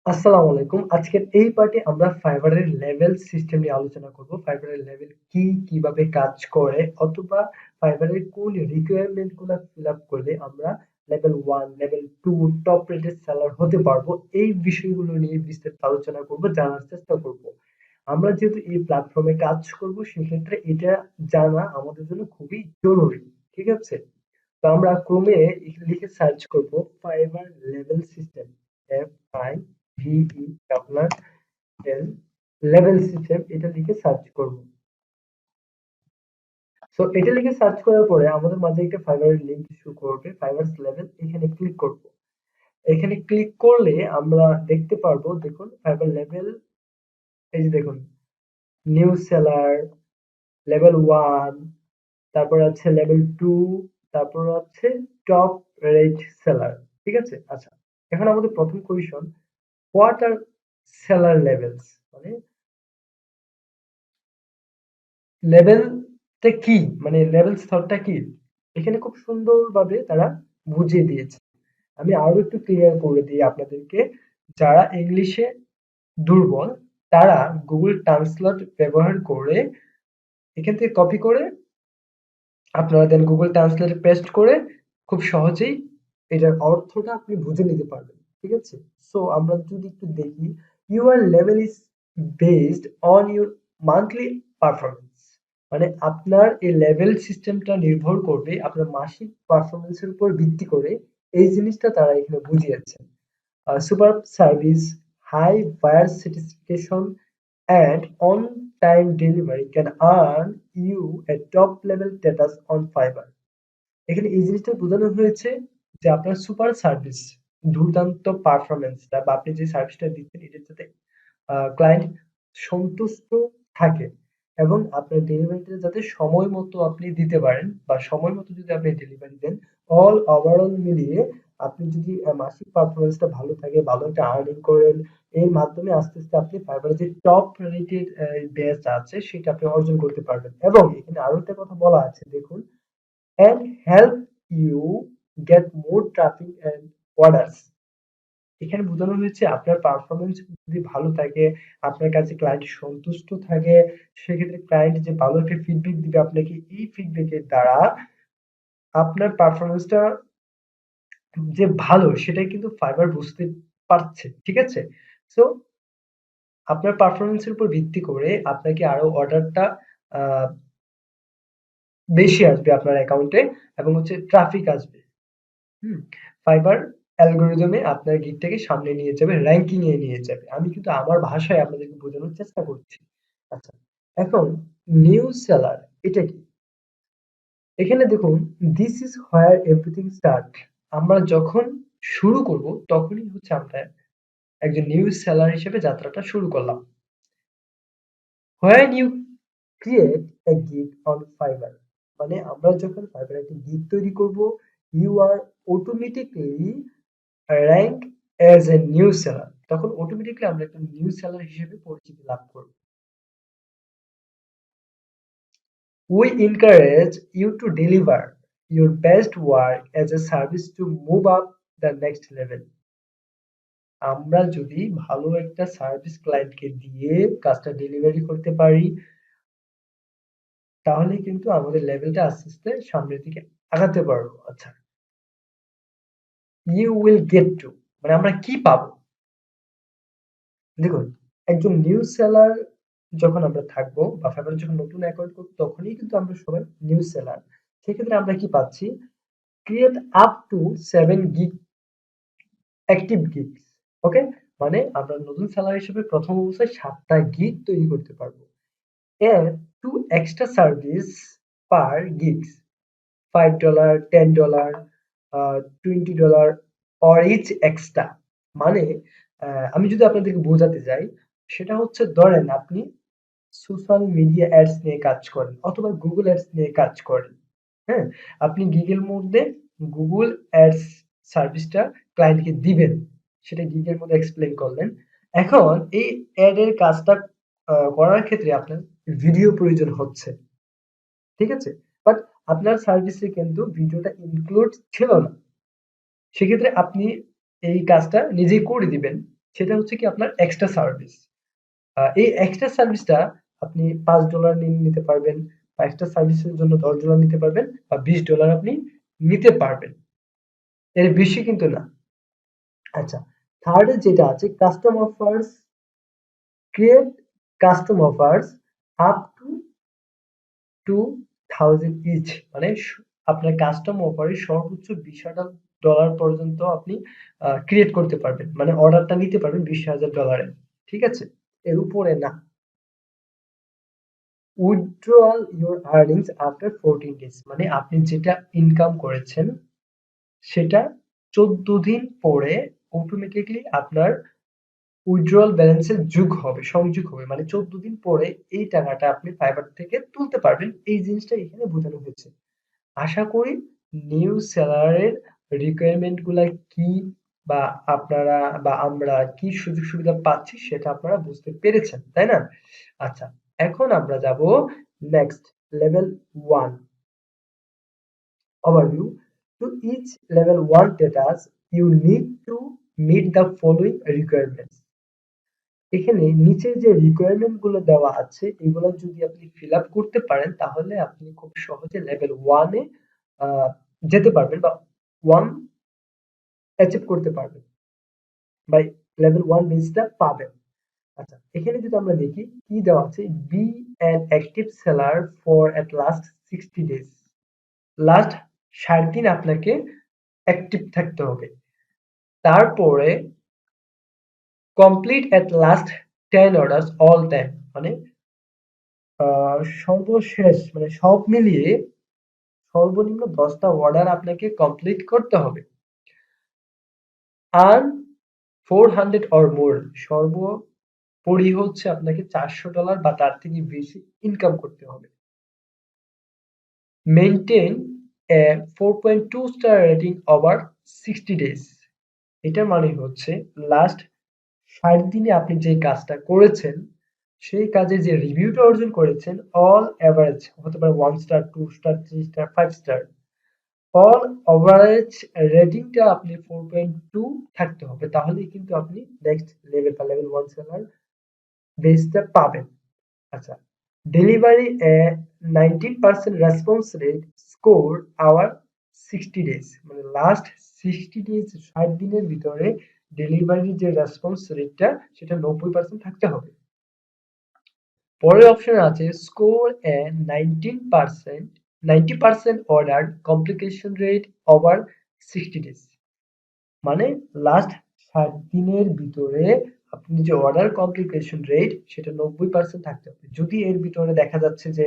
আসসালামু আলাইকুম। আজকের এই পার্টে আমরা ফাইবারের লেভেল সিস্টেম নিয়ে আলোচনা করব। ফাইবারের লেভেল কি, কিভাবে কাজ করে অথবা ফাইবারের কোন রিকোয়ারমেন্ট গুলা ফিল আপ করলে আমরা level 1, level 2 top rated seller হতে পারবো। এই বিষয়গুলো নিয়ে বিস্তারিত আলোচনা করব, জানার চেষ্টা করব। আমরা যেহেতু এই প্ল্যাটফর্মে কাজ করব সেক্ষেত্রে এটা জানা আমাদের জন্য খুবই জরুরি। ঠিক আছে? তো আমরা ক্রমে লিখে সার্চ করব ফাইবার লেভেল সিস্টেম, FIVE আপনার এল লেভেল সিস্টেম, এটা লিখে সার্চ করব। সো এটা লিখে সার্চ করার পরে আমাদের মাঝে একটা ফাইবারের লিংক শো করবে, ফাইবার লেভেল। এখানে ক্লিক করব। এখানে ক্লিক করলে আমরা দেখতে পারবো, দেখুন ফাইবার লেভেল। এই যে দেখুন, নিউ সেলার, লেভেল 1, তারপর আছে লেভেল 2, তারপর আছে টপ রেট সেলার। ঠিক আছে? আচ্ছা, এখন আমাদের প্রথম question, what are seller levels, মানে লেভেলটা কি, মানে লেভেল স্তরটা কি। এখানে খুব সুন্দরভাবে তারা বুঝিয়ে দিয়েছে। আমি আরো একটু ক্লিয়ার করে দিই আপনাদেরকে। যারা ইংলিশে দুর্বল তারা গুগল ট্রান্সলেট ব্যবহার করে এখান থেকে কপি করে আপনারা দেন গুগল ট্রান্সলেটে পেস্ট করে খুব সহজেই এটার অর্থটা আপনি বুঝে নিতে পারবেন। ঠিক আছে? সো আমরা যদি একটু দেখি, your level is based on your monthly performance. মানে আপনার এই লেভেল সিস্টেমটা নির্ভর করবে আপনার মাসিক পারফরমেন্সের উপর ভিত্তি করে। এই জিনিসটা তারা এখানে বুঝিয়েছেন। Superb service, high buyer satisfaction, and on-time delivery can earn you a top-level status on Fiverr. এখানে এই জিনিসটা বোঝানো হয়েছে যে আপনার সুপার সার্ভিস, দুর্দান্ত পারফরমেন্সটা বা আপনি যে সার্ভিসটা দিচ্ছেন এটার সাথে ক্লায়েন্ট সন্তুষ্ট থাকে এবং আপনার ডেলিভারিটা যাতে সময় মতো আপনি দিতে পারেন বা সময় মতো যদি আপনি ডেলিভারি দেন, ওভারঅল মিলিয়ে আপনি যদি মাসিক পারফরমেন্সটা ভালো থাকে, ভালো একটা আর্নিং করেন, এর মাধ্যমে আস্তে আস্তে আপনি ফাইবারে যে টপ রেটেড বেস আছে সেটা আপনি অর্জন করতে পারবেন। এবং এখানে আরো একটা কথা বলা আছে, দেখুন, and help you get more traffic and orders. এখানে বোঝানো হয়েছে আপনার পারফরমেন্স যদি ভালো থাকে, আপনার কাছে ক্লায়েন্ট সন্তুষ্ট থাকে, সেক্ষেত্রে ক্লায়েন্ট যে ভালো একটা ফিডব্যাক দিবে আপনাকে, এই ফিডব্যাকের দ্বারা আপনার পারফরমেন্সটা যে ভালো সেটাই কিন্তু ফাইবার বুঝতে পারছে। ঠিক আছে? সো আপনার পারফরমেন্সের উপর ভিত্তি করে আপনাকে আরো অর্ডারটা আহ বেশি আসবে আপনার অ্যাকাউন্টে এবং হচ্ছে ট্রাফিক আসবে। হুম, ফাইবার অ্যালগরিদমে আপনার গিগটাকে সামনে নিয়ে যাবে, র‍্যাংকিং এ নিয়ে যাবে। আমি কিন্তু আমার ভাষায় আপনাদেরকে বোঝানোর চেষ্টা করছি। আচ্ছা, এখন নিউ সেলার এটা কি? এখানে দেখুন, this is where everything start. আমরা যখন শুরু করব তখনই হচ্ছে আমরা একজন নিউ সেলার হিসেবে যাত্রাটা শুরু করলাম। When you create a gig on Fiverr, মানে আমরা যখন ফাইবারে একটা গিগ তৈরি করব, you are automatically rank as a new seller, তখন অটোমেটিক্যালি আমরা একটা নিউ সেলার হিসেবে পরিচিতি লাভ করব। We encourage you to deliver your best work as a service to move up the next level. আমরা যদি ভালো একটা সার্ভিস ক্লায়েন্টকে দিয়ে কাজটা ডেলিভারি করতে পারি তাহলে কিন্তু আমাদের লেভেলটা আস্তে আস্তে সামনের দিকে আগাতে পারবো। আচ্ছা, you will get to, মানে আমরা কি পাবো? দেখুন, একজন নিউ সেলার যখন আমরা থাকবো বা ফাইবারে যখন নতুন অ্যাকাউন্ট করবো তখনই কিন্তু আমরা সবাই নিউ সেলার। সেক্ষেত্রে আমরা কি পাচ্ছি? Create up to 7 gig active gigs. Okay? মানে আমরা নতুন সেলার হিসেবে প্রথম অবস্থায় ৭ টা গিগ তৈরি করতে পারবো। এর 2 extra service per gigs, $5, $10, $20 or each extra। মানে আমি যদি আপনাদেরকে বোঝাতে যাই, সেটা হচ্ছে ধরেন আপনি সোশ্যাল মিডিয়া অ্যাডস নিয়ে কাজ করেন অথবা গুগল অ্যাডস নিয়ে কাজ করেন। হ্যাঁ? আপনি গিগের মধ্যে গুগল অ্যাডস সার্ভিসটা ক্লায়েন্টকে দিবেন। সেটা গিগের মধ্যে এক্সপ্লেইন করলেন। এখন এই অ্যাড এর কাজটা করার ক্ষেত্রে আপনার ভিডিও প্রয়োজন হচ্ছে। ঠিক আছে? বাট আপনার সার্ভিসে কিন্তু ভিডিওটা ইনক্লুড ছিল না। সেক্ষেত্রে আপনি এই কাজটা নিজেই করে দিবেন। সেটা হচ্ছে কি আপনার এক্সট্রা সার্ভিস। এই এক্সট্রা সার্ভিসটা আপনি $5 নিতে পারবেন, বা এক্সট্রা সার্ভিসের জন্য $10 নিতে পারবেন, বা $20 আপনি নিতে পারবেন। এর বেশি কিন্তু না। আচ্ছা, থার্ড এ যেটা আছে custom offers, create custom offers up to 2000 each, মানে আপনার কাস্টম অফারে সর্বোচ্চ $20,000 পর্যন্ত আপনি ক্রিয়েট করতে পারবেন, মানে অর্ডারটা নিতে পারবেন $20,000। ঠিক আছে, এর উপরে না। Withdrawal your earnings after 14 days, মানে আপনি যেটা ইনকাম করেছেন সেটা 14 দিন পরে অটোমেটিকলি আপনার উইথড্রল ব্যালেন্সে সংযোগ হবে, মানে 14 দিন পরে এই টাকাটা আপনি ফাইবার থেকে তুলতে পারবেন। এই জিনিসটা এখানে বোঝানো হয়েছে। আশা করি নিউ সেলারের রিকোয়ারমেন্ট গুলা কি, বা আপনারা বা আমরা কি সুযোগ সুবিধা পাচ্ছি সেটা আপনারা বুঝতে পেরেছেন, তাই না? আচ্ছা, এখন আমরা যাব next level 1 overview. To each level 1 status you need to meet the following requirements. এখানে নিচে যে রিকোয়ারমেন্ট গুলো দেওয়া আছে এগুলো যদি আপনি ফিল আপ করতে পারেন তাহলে আপনি খুব সহজে লেভেল 1 এ আহ, যেতে পারবেন, বা 1 অ্যাচিভ করতে পারবেন, বা লেভেল 1 বেসটা পাবেন। আচ্ছা, এখানে যদি আমরা দেখি কি দেওয়া আছে, be an active seller for at last 60 days. Last 60 দিন আপনাকে অ্যাক্টিভ থাকতে হবে। তারপরে complete at last 10 orders all time, মানে সর্বশেষ মানে সব মিলিয়ে সর্বনিম্ন 10টা অর্ডার আপনাকে কমপ্লিট করতে হবে। আর্ন 400 অর মোর, সর্বোপরি হচ্ছে আপনাকে $400 বা তার থেকে বেশি ইনকাম করতে হবে। মেইনটেইন এ 4.2 স্টার রেটিং ওভার 60 ডেজ। এটার মানে হচ্ছে লাস্ট 60 দিনে আপনি যে কাজটা করেছেন সেই কাজে যে রিভিউটা অর্জন করেছেন অল এভারেজ হতে পারে 1 star, 2 star, 3 star, 5 star, all average রেটিংটা আপনি 4.2 থাকতে হবে, তাহলেই কিন্তু আপনি নেক্সট লেভেল বা লেভেল 1 সেলার বেসটা পাবেন। আচ্ছা, ডেলিভারি এ 19% response rate score over 60 days, মানে লাস্ট 60 ডেজ 60 দিনের ভিতরে ডেলিভারি যে রেসপন্স রেটটা সেটা 90% থাকতে হবে। পরের অপশন আছে স্কোর এ 90% order complication rate over 60 days, মানে লাস্ট 60 দিনের ভিতরে আপনি যে অর্ডার কমপ্লিকেশন রেট সেটা 90% থাকতে হবে। যদি এর ভিতরে দেখা যাচ্ছে যে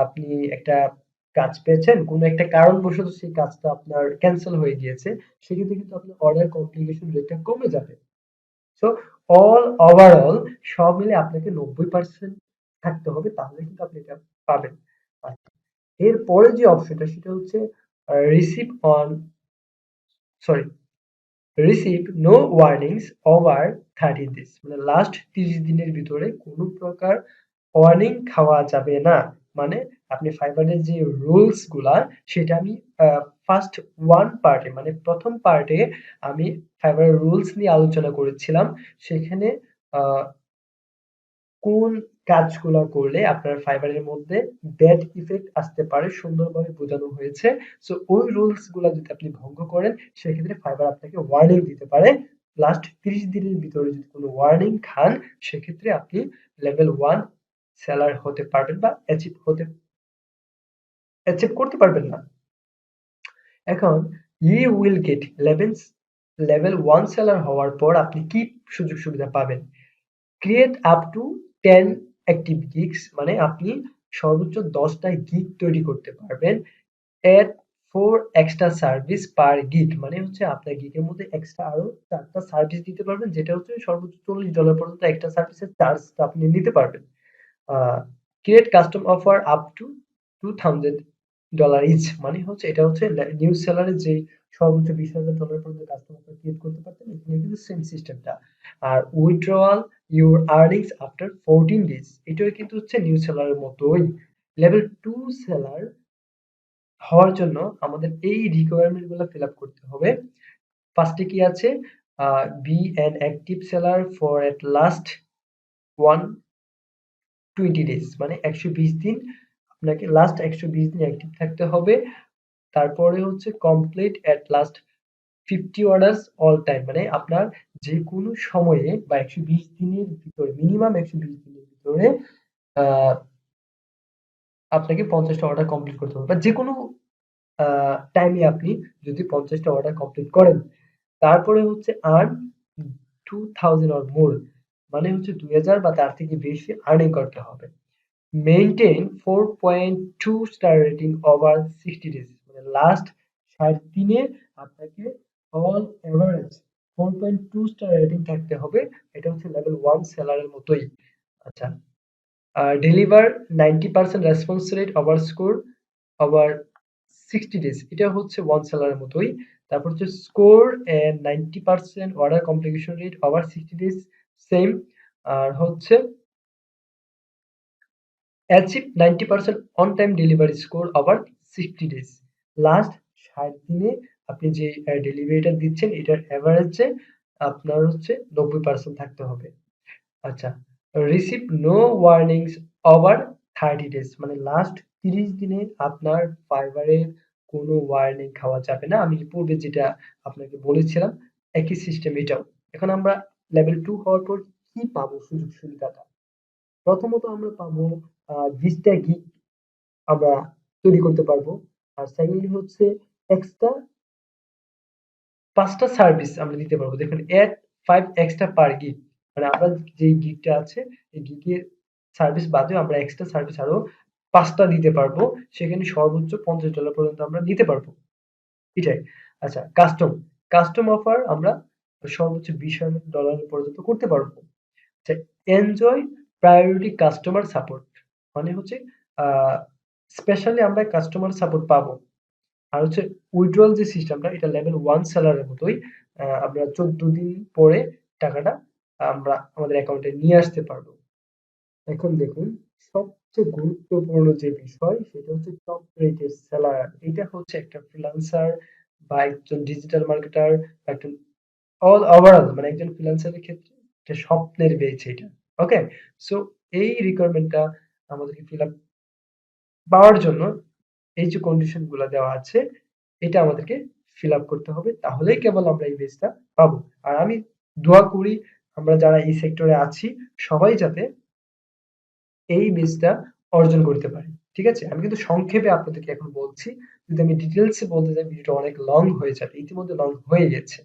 আপনি একটা কাজ পেয়েছেন, কোনো একটা কারণবশত সেই কাজটা আপনার ক্যান্সেল হয়ে গিয়েছে, সেক্ষেত্রে কিন্তু আপনার অর্ডার কমপ্লিকেশন রেটটা কমে যাবে। সো ওভারঅল সব মিলে আপনাকে 90% থাকতে হবে, তাহলে কিন্তু আপনি এটা পাবেন। আচ্ছা, এরপরে যে অপশনটা সেটা হচ্ছে receive on sorry receive no warnings over 30 days, মানে লাস্ট 30 দিনের ভিতরে কোনো প্রকার ওয়ার্নিং খাওয়া যাবে না। মানে আপনি ফাইবারের যে রুলস গুলা সেটা আমি ফার্স্ট ওয়ান পার্টে মানে প্রথম পার্টে আমি ফাইবারের রুলস নিয়ে আলোচনা করেছিলাম। সেখানে আহ কোন কাজগুলা করলে আপনার ফাইবারের মধ্যে ব্যাড ইফেক্ট আসতে পারে সুন্দরভাবে বোঝানো হয়েছে। সো ওই রুলস গুলা যদি আপনি ভঙ্গ করেন সেক্ষেত্রে ফাইবার আপনাকে ওয়ার্নিং দিতে পারে। লাস্ট 30 দিনের ভিতরে যদি কোনো ওয়ার্নিং খান সেক্ষেত্রে আপনি লেভেল 1 সেলার হতে পারবেন বা অ্যাচিভ করতে পারবেন না। এখন you will get level 1 seller হওয়ার পর আপনি কি সুযোগ সুবিধা পাবেন? Create up to 10 active gigs, মানে আপনি সর্বোচ্চ 10টা গিগ তৈরি করতে পারবেন। Add 4 extra service per gig, মানে হচ্ছে আপনার গিগের মধ্যে এক্সট্রা আরো 4টা সার্ভিস দিতে পারবেন, যেটা হচ্ছে সর্বোচ্চ $40 পর্যন্ত একটা সার্ভিসের চার্জটা আপনি নিতে পারবেন। Create custom offer up to $2,000 each, মানে হচ্ছে এটা হচ্ছে নিউ সেলারের যে সর্বোচ্চ $20,000 পর্যন্ত কাস্টম অফার ক্রিয়েট করতে পারতেন, এখানে কিন্তু সেম সিস্টেমটা। আর withdrawal your earnings after 14 days, এটাও কিন্তু হচ্ছে নিউ সেলারের মতোই। লেভেল 2 সেলার হওয়ার জন্য আমাদের এই রিকোয়ারমেন্ট গুলো ফিল আপ করতে হবে। ফার্স্টে কি আছে, be an active seller for at last 120 days, মানে 120 দিন আপনাকে লাস্ট 120 দিন অ্যাক্টিভ থাকতে হবে। তারপরে হচ্ছে complete at last 50 orders all time, মানে আপনার যে কোনো সময়ে বা 120 দিনের ভিতরে, মিনিমাম 120 দিনের ভিতরে আপনাকে 50টা অর্ডার কমপ্লিট করতে হবে, বা যে কোনো টাইমে আপনি যদি 50টা অর্ডার কমপ্লিট করেন। তারপরে হচ্ছে আর্ন 2000 অর মোর, মানে হচ্ছে 2000 বা তার থেকে বেশি আর্নিং করতে হবে। Maintain 4.2 star rating over 60 days, মানে লাস্ট 60 দিনে আপনাকে অল এভারেজ 4.2 স্টার রেটিং থাকতে হবে। এটা হচ্ছে লেভেল 1 সেলারের মতোই। আচ্ছা, deliver 90% response rate over score over 60 days, এটা হচ্ছে 1 সেলারের মতোই। তারপর হচ্ছে score and 90% order completion rate over 60 days, same. আর হচ্ছে achieve 90% on time delivery score over 60 days. Last 60 দিনে আপনি যে ডেলিভারিটা দিচ্ছেন এটার এভারেজে আপনার হচ্ছে 90% থাকতে হবে। আচ্ছা, receive no warnings over 30 days, মানে লাস্ট 30 দিনে আপনার ফাইবারের কোনো ওয়ার্নিং খাওয়া যাবে না। আমি পূর্বে যেটা আপনাকে বলেছিলাম একই সিস্টেম এটাও। এখন আমরা লেভেল 2 হওয়ার পর কি পাবো সুযোগ সুবিধাটা? প্রথমত আমরা পাবো 20টা গিগ আমরা তৈরি করতে পারবো। আর সেকেন্ডলি হচ্ছে এক্সট্রা 5টা সার্ভিস আমরা দিতে পারবো। দেখুন এড 5 এক্সট্রা পার গিগ, মানে আমরা যে গিগটা আছে এই গিগের সার্ভিস বাদেও আমরা এক্সট্রা সার্ভিস আরো 5টা দিতে পারবো। সেখানে সর্বোচ্চ $50 পর্যন্ত আমরা দিতে পারবো। এটাই। আচ্ছা, কাস্টম অফার আমরা সর্বোচ্চ $20,000 পর্যন্ত করতে পারবো। আচ্ছা, এনজয় প্রায়োরিটি কাস্টমার সাপোর্ট, মানে হচ্ছে স্পেশালি আমরা কাস্টমার সাপোর্ট পাবো। আর হচ্ছে উইথড্রল যে সিস্টেমটা এটা লেভেল 1 সেলারের মতোই। আমরা 14 দিন পরে টাকাটা আমরা আমাদের অ্যাকাউন্টে নিয়ে আসতে পারবো। এখন দেখুন সবচেয়ে গুরুত্বপূর্ণ যে বিষয় সেটা হচ্ছে টপ রেটেড সেলার। এটা হচ্ছে একটা ফ্রিল্যান্সার বা একজন ডিজিটাল মার্কেটার বা একজন ওভারঅল মানে একজন ফ্রিল্যান্সারের ক্ষেত্রে একটা স্বপ্নের বেচ এটা। ওকে? সো এই রিকোয়ারমেন্টটা আমাদেরকে ফিল আপ পাওয়ার জন্য এই যে কন্ডিশন গুলা দেওয়া আছে এটা আমাদেরকে ফিল আপ করতে হবে, তাহলেই কেবল আমরা এই বেচটা পাবো। আর আমি দোয়া করি আমরা যারা এই সেক্টরে আছি সবাই যাতে এই বেচটা অর্জন করতে পারি। ঠিক আছে? আমি কিন্তু সংক্ষেপে আপনাদেরকে এখন বলছি। যদি আমি ডিটেইলসে বলতে যাই ভিডিওটা অনেক লং হয়ে যাবে। ইতিমধ্যে লং হয়ে গেছে।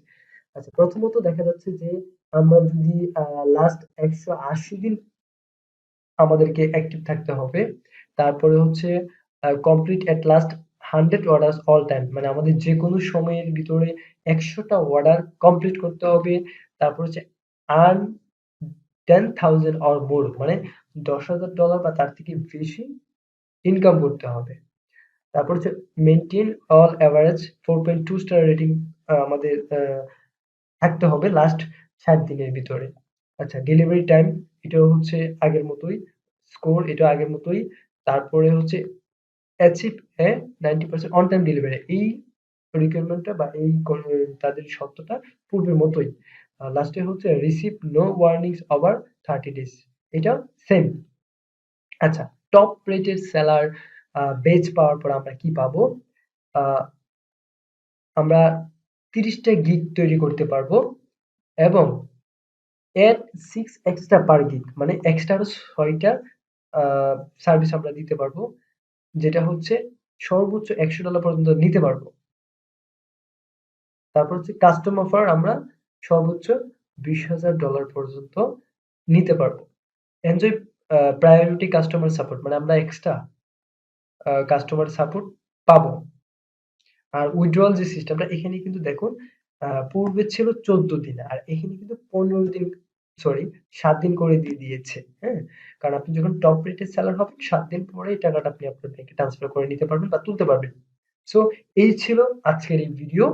আচ্ছা, প্রথমত দেখা যাচ্ছে যে আমরা যদি লাস্ট 180 দিন আমাদেরকে অ্যাক্টিভ থাকতে হবে। তারপরে হচ্ছে complete at last 100 orders all time, মানে আমাদের যেকোনো সময়ের ভিতরে 100টা অর্ডার কমপ্লিট করতে হবে। তারপর হচ্ছে আর্ন 10,000 অর মোর, মানে $10,000 বা তার থেকে বেশি ইনকাম করতে হবে। তারপর হচ্ছে maintain all average 4.2 star rating আমাদের থাকতে হবে লাস্ট 60 দিনের ভিতরে। আচ্ছা, ডেলিভারি টাইম এটাও হচ্ছে আগের মতোই, স্কোর এটাও আগের মতোই। তারপরে হচ্ছে achieve A 90% on time delivery, এই রিকোয়ারমেন্টটা বা এই তাদের শর্তটা পূর্বের মতোই। লাস্টে হচ্ছে receive no warnings over 30 days, এটা সেম। আচ্ছা, টপ রেটেড সেলার বেচ পাওয়ার পর আমরা কি পাবো? আহ, আমরা 30টা গিগ তৈরি করতে পারবো এবং এড 6 এক্সট্রা পার গিগ, মানে এক্সট্রা আরো 6টা সার্ভিস আমরা দিতে পারবো, যেটা হচ্ছে সর্বোচ্চ $100 পর্যন্ত নিতে পারবো। তারপর হচ্ছে কাস্টম অফার আমরা সর্বোচ্চ $20,000 পর্যন্ত নিতে পারবো। এনজয় প্রায়োরিটি কাস্টমার সাপোর্ট, মানে আমরা এক্সট্রা কাস্টমার সাপোর্ট পাবো। আর উইথড্রয়াল যে সিস্টেমটা এখানে কিন্তু দেখুন পূর্বে ছিল 14 দিন আর এখানে কিন্তু 15 দিন, সরি 7 দিন করে দিয়ে দিয়েছে। হ্যাঁ, কারণ আপনি যখন টপ রেটেড সেলার হবেন 7 দিন পরে এই টাকাটা আপনি আপনার ব্যাংকে ট্রান্সফার করে নিতে পারবেন বা তুলতে পারবেন। সো এই ছিল আজকের এই ভিডিও।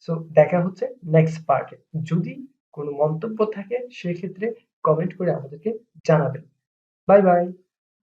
সো দেখা হচ্ছে নেক্সট পার্টে। যদি কোনো মন্তব্য থাকে সেক্ষেত্রে কমেন্ট করে আমাদেরকে জানাবেন। Bye bye.